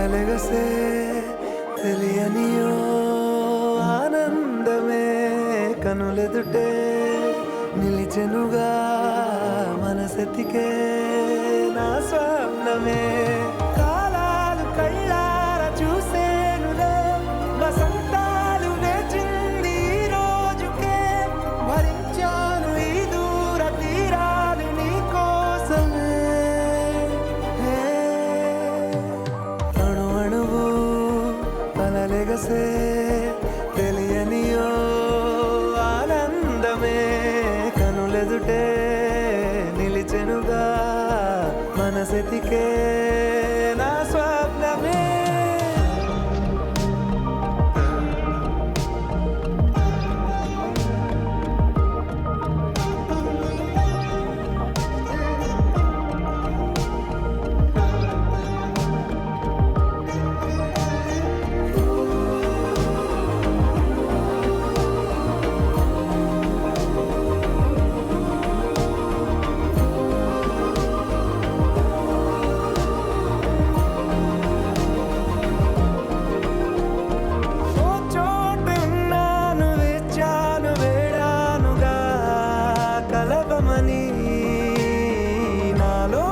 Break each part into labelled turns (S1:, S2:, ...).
S1: కలలెగసే తెలియనియో ఆనందమే కనులెదుటే నిలిచెనుగా మనసెతికే నా స్వప్నమే కాలాలు కళ్ళార చూసేనులే వసంతాలు వేచింది ఈ రోజుకే భరించాను ఈ దూర తీరాలు నీ కోసమే అణు అణువు కలలెగసే తెలియనియో ఆనందమే కనులెదుటే నిలిచెనుగా మనసెతికే నా స్వప్నమే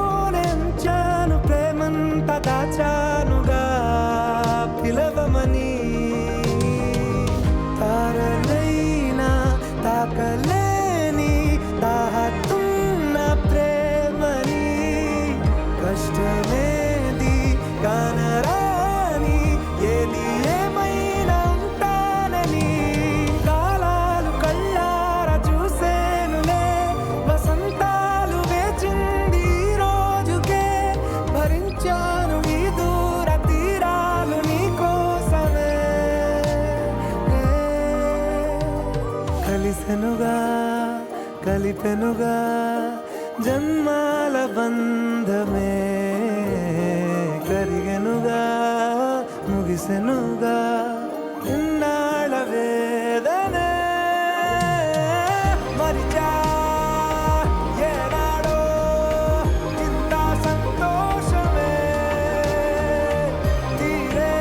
S1: నాలోనెంచాను ప్రేమంత దాచానుగా పిలవమని తారలైనా తాకలేని తాహతున్న ప్రేమని కష్టమేది కానరాని ఏది ఏమైనా ఉంటానని కాలాలు కళ్ళార చూసేనులే వసంతాలు వేచింది ఈ రోజుకే భరించాను ఈ దూర తీరాలు నీ కోసమే కలిసెనుగా కలిపెనుగా జన్మాల బంధమే కరిగెనుగా ముగిసెనుగా ఇన్నాళ్ళ వేదనే మరిచా ఏనాడో ఇంత సంతోషమే తీరే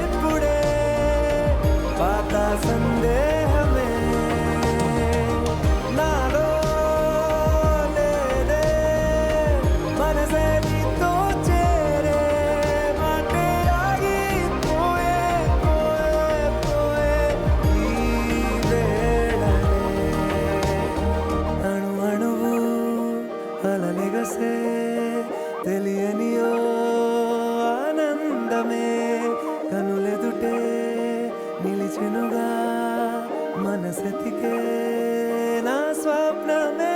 S1: ఇప్పుడే పాత సందేహమే నాలో లేదే మనసే నీతో చేరే మాటే ఆగిపోయే పోయే పోయే ఈ వేళనే అణు అణువు అలలెగసే తెలియనియో ఆనందమే కనులెదుటే నిలిచెనుగా మనసెతికే నా స్వప్నమే